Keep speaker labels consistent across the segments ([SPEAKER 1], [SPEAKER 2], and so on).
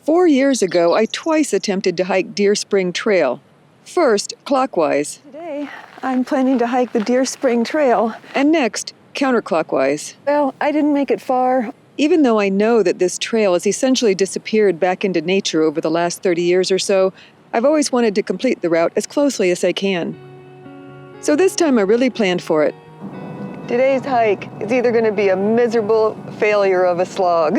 [SPEAKER 1] 4 years ago, I twice attempted to hike Deer Spring Trail. First, clockwise. Today, I'm planning to hike the Deer Spring Trail. And next, counterclockwise. Well, I didn't make it far. Even though I know that this trail has essentially disappeared back into nature over the last 30 years or so, I've always wanted to complete the route as closely as I can. So this time I really planned for it. Today's hike is either going to be a miserable failure of a slog,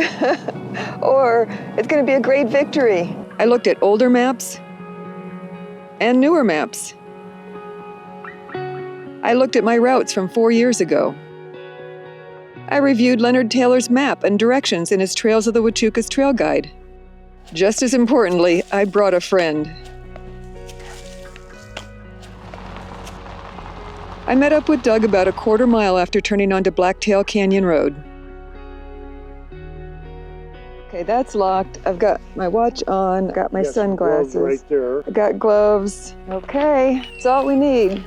[SPEAKER 1] or it's going to be a great victory. I looked at older maps and newer maps. I looked at my routes from 4 years ago. I reviewed Leonard Taylor's map and directions in his Trails of the Huachucas trail guide. Just as importantly, I brought a friend. I met up with Doug about a quarter mile after turning onto Blacktail Canyon Road. Okay, that's locked. I've got my watch on, got my sunglasses.
[SPEAKER 2] Gloves right there.
[SPEAKER 1] I got gloves. Okay, that's all we need.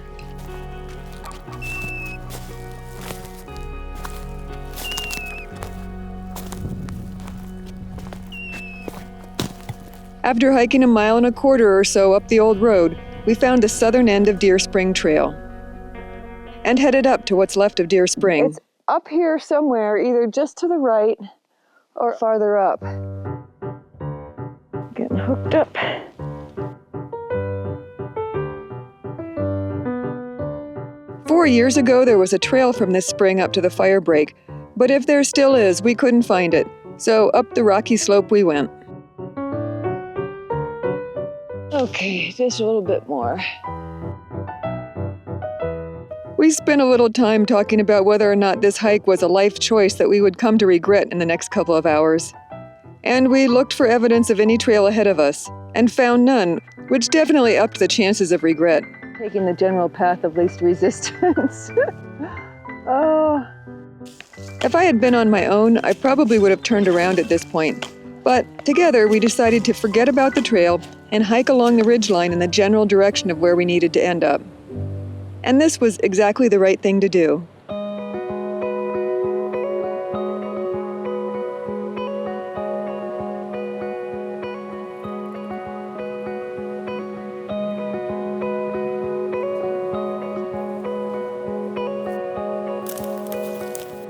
[SPEAKER 1] After hiking 1.25 miles or so up the old road, we found the southern end of Deer Spring Trail and headed up to what's left of Deer Spring. It's up here somewhere, either just to the right or farther up. Getting hooked up. Four years ago, there was a trail from this spring up to the fire break, but if there still is, we couldn't find it. So up the rocky slope we went. Okay, just a little bit more. We spent a little time talking about whether or not this hike was a life choice that we would come to regret in the next couple of hours. And we looked for evidence of any trail ahead of us, and found none, which definitely upped the chances of regret. Taking the general path of least resistance. Oh. If I had been on my own, I probably would have turned around at this point. But together, we decided to forget about the trail and hike along the ridgeline in the general direction of where we needed to end up. And this was exactly the right thing to do.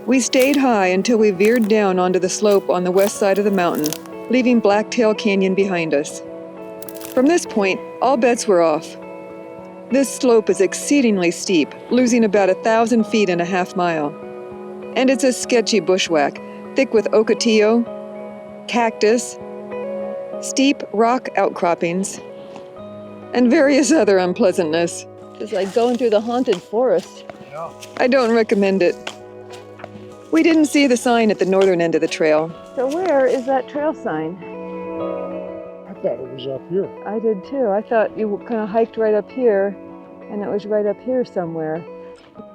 [SPEAKER 1] We stayed high until we veered down onto the slope on the west side of the mountain, leaving Blacktail Canyon behind us. From this point, all bets were off. This slope is exceedingly steep, losing about 1,000 feet in a half-mile. And it's a sketchy bushwhack, thick with ocotillo, cactus, steep rock outcroppings, and various other unpleasantness. It's like going through the haunted forest. Yeah. I don't recommend it. We didn't see the sign at the northern end of the trail. So where is that trail sign?
[SPEAKER 2] I thought it was up here.
[SPEAKER 1] I did too. I thought you kind of hiked right up here, and it was right up here somewhere.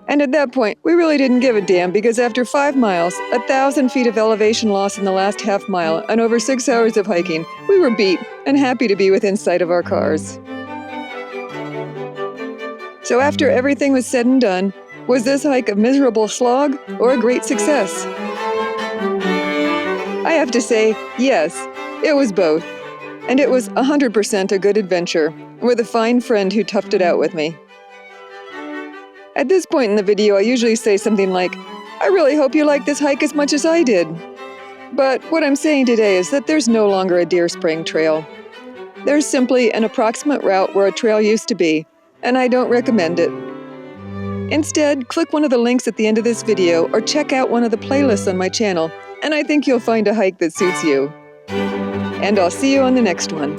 [SPEAKER 1] And at that point, we really didn't give a damn, because after 5 miles, 1,000 feet of elevation loss in the last half mile, and over 6 hours of hiking, we were beat and happy to be within sight of our cars. So after everything was said and done, was this hike a miserable slog or a great success? I have to say, yes, it was both. And it was 100% a good adventure, with a fine friend who toughed it out with me. At this point in the video, I usually say something like, I really hope you like this hike as much as I did. But what I'm saying today is that there's no longer a Deer Spring Trail. There's simply an approximate route where a trail used to be, and I don't recommend it. Instead, click one of the links at the end of this video or check out one of the playlists on my channel, and I think you'll find a hike that suits you. And I'll see you on the next one.